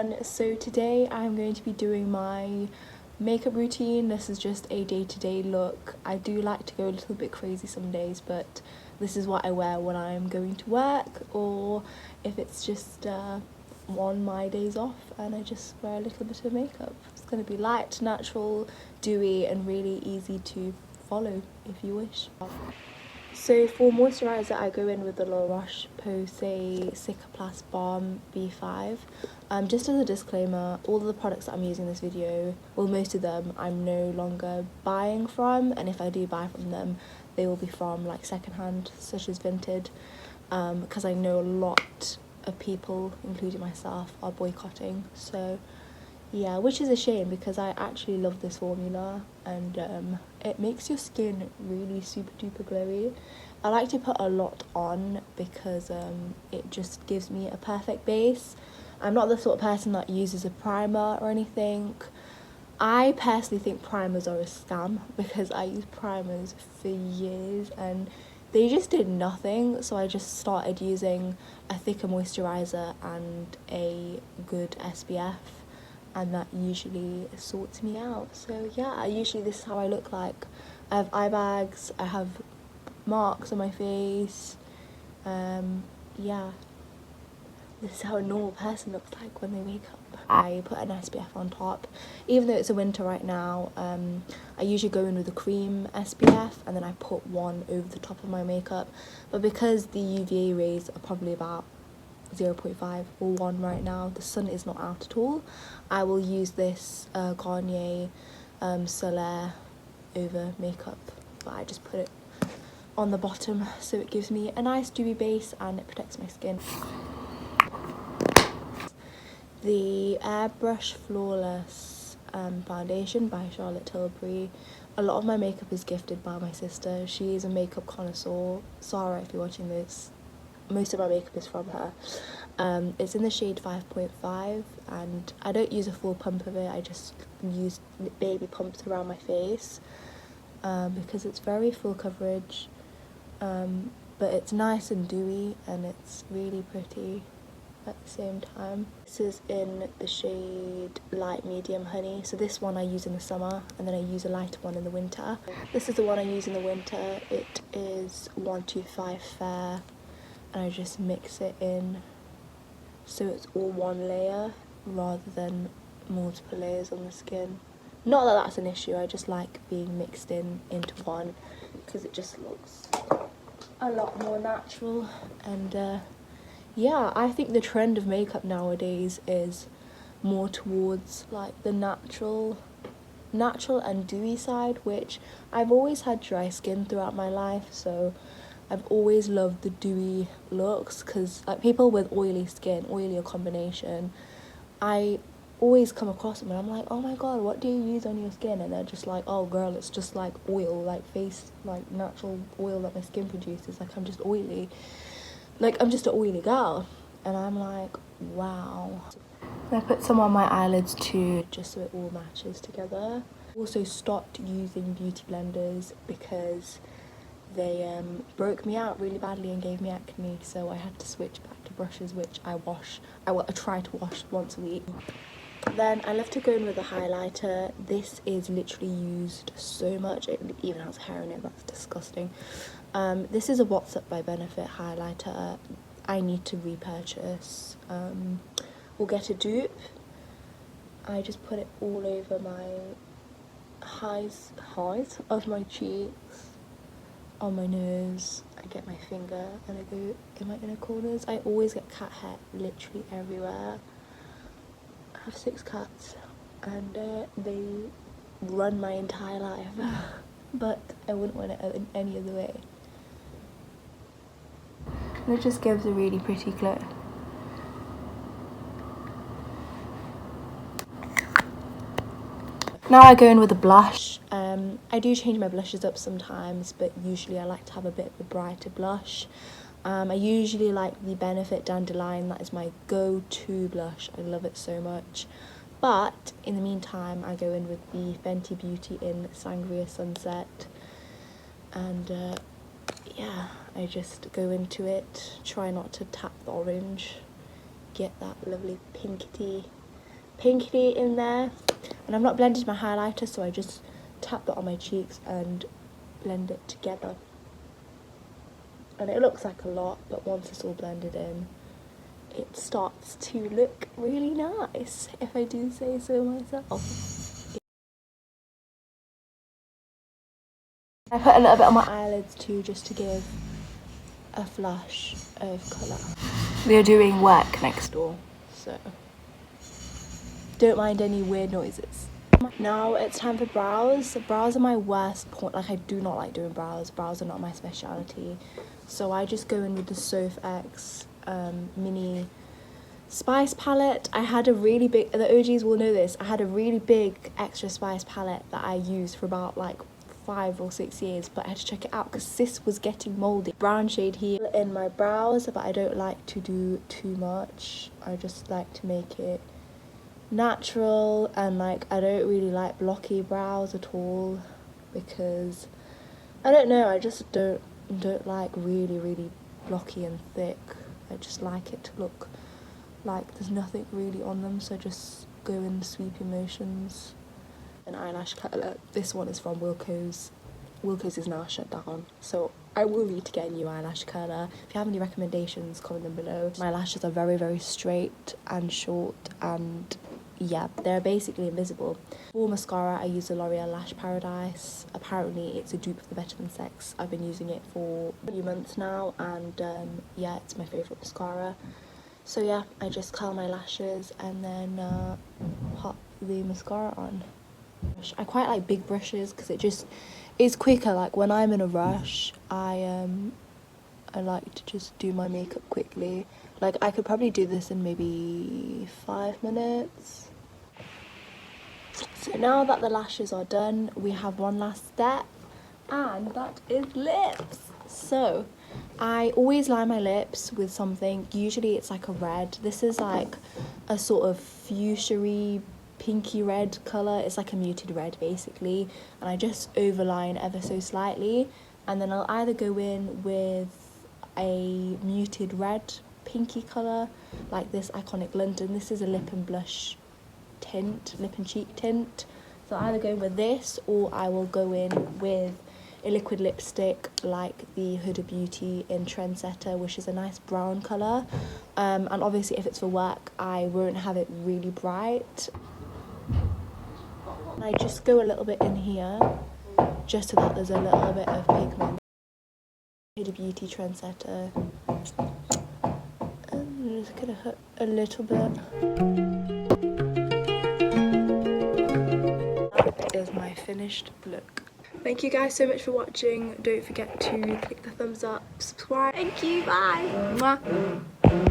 everyone, so today I'm going to be doing my makeup routine. This is just a day-to-day look. I do like to go a little bit crazy some days, but this is what I wear when I'm going to work, or if it's just on my days off and I just wear a little bit of makeup. It's going to be light, natural, dewy and really easy to follow if you wish. So for moisturiser, I go in with the Roche Posay Cicaplast Balm B5. Just as a disclaimer, all of the products that I'm using in this video, well, most of them I'm no longer buying from, and if I do buy from them, they will be from like secondhand, such as Vinted, because I know a lot of people, including myself, are boycotting. So yeah, which is a shame because I actually love this formula, and it makes your skin really super duper glowy. I like to put a lot on because it just gives me a perfect base. I'm not the sort of person that uses a primer or anything. I personally think primers are a scam because I used primers for years and they just did nothing, so I just started using a thicker moisturiser and a good SPF, and that usually sorts me out. So yeah, usually this is how I look like. I have eye bags, I have marks on my face, yeah, this is how a normal person looks like when they wake up. I put an SPF on top, even though it's a winter right now. I usually go in with a cream SPF and then I put one over the top of my makeup, but because the UVA rays are probably about 0.5 or 1 right now, the sun is not out at all, I will use this Garnier Solaire over makeup, but I just put it on the bottom so it gives me a nice dewy base and it protects my skin. The Airbrush Flawless foundation by Charlotte Tilbury. A lot of my makeup is gifted by my sister. She is a makeup connoisseur. Sarah, if you're watching this, most of my makeup is from her. It's in the shade 5.5 and I don't use a full pump of it, I just use baby pumps around my face because it's very full coverage, but it's nice and dewy and it's really pretty at the same time. This is in the shade light medium honey, so this one I use in the summer and then I use a lighter one in the winter. This is the one I use in the winter. It is 125 Fair and I just mix it in so it's all one layer rather than multiple layers on the skin. Not that that's an issue, I just like being mixed into one because it just looks a lot more natural. And yeah, I think the trend of makeup nowadays is more towards like the natural and dewy side, which I've always had dry skin throughout my life, so I've always loved the dewy looks because like people with oily skin, oily or combination, I always come across them and I'm like, oh my god, what do you use on your skin? And they're just like, oh girl, it's just like oil, like face, like natural oil that my skin produces, like I'm just oily, like I'm just an oily girl. And I'm like, wow. I put some on my eyelids too, just so it all matches together. Also stopped using beauty blenders because they broke me out really badly and gave me acne, so I had to switch back to brushes, which I try to wash once a week. Then I love to go in with a highlighter. This is literally used so much, it even has hair in it, that's disgusting. This is a What's Up by Benefit highlighter. I need to repurchase or get a dupe. I just put it all over my highs of my cheeks, on my nose. I get my finger and I go in my inner corners. I always get cat hair literally everywhere. I have 6 cats and they run my entire life, but I wouldn't want it in any other way. And it just gives a really pretty glow. Now I go in with a blush. I do change my blushes up sometimes, but usually I like to have a bit of a brighter blush. I usually like the Benefit Dandelion, that is my go-to blush, I love it so much. But in the meantime I go in with the Fenty Beauty in Sangria Sunset, and yeah, I just go into it, try not to tap the orange, get that lovely pinkety pinkly in there. And I've not blended my highlighter, so I just tap that on my cheeks and blend it together. And it looks like a lot, but once it's all blended in, it starts to look really nice, if I do say so myself. I put a little bit on my eyelids too, just to give a flush of colour. We are doing work next door, so don't mind any weird noises. Now it's time for brows. Brows are my worst point. Like, I do not like doing brows. Brows are not my speciality. So I just go in with the Soph X mini spice palette. I had a really big, the OGs will know this, I had a really big extra spice palette that I used for about like 5 or 6 years, but I had to check it out because this was getting mouldy. Brown shade here in my brows, but I don't like to do too much. I just like to make it natural, and like I don't really like blocky brows at all, because I don't know, I just don't like really blocky and thick. I just like it to look like there's nothing really on them, so I just go in sweepy motions. An eyelash curler, this one is from Wilko's. Wilko's is now shut down, so I will need to get a new eyelash curler. If you have any recommendations, comment them below. My lashes are very straight and short, and yeah, they're basically invisible. For mascara, I use the L'Oreal Lash Paradise. Apparently it's a dupe of the Better Than Sex. I've been using it for a few months now, and yeah, it's my favourite mascara. So yeah, I just curl my lashes and then pop the mascara on. I quite like big brushes because it just is quicker. Like when I'm in a rush, I like to just do my makeup quickly. Like I could probably do this in maybe 5 minutes. So now that the lashes are done, we have one last step, and that is lips. So I always line my lips with something. Usually it's like a red. This is like a sort of fuchsia-y pinky red colour. It's like a muted red basically, and I just overline ever so slightly, and then I'll either go in with a muted red pinky colour like this Iconic London. This is a lip and blush tint, lip and cheek tint, so I'll either go with this or I will go in with a liquid lipstick like the Huda Beauty in Trendsetter, which is a nice brown colour, and obviously if it's for work I won't have it really bright. I just go a little bit in here just so that there's a little bit of pigment. Huda Beauty Trendsetter, and I'm just gonna hit a little bit. That is my finished look. Thank you guys so much for watching. Don't forget to click the thumbs up, subscribe. Thank you, bye. Mwah.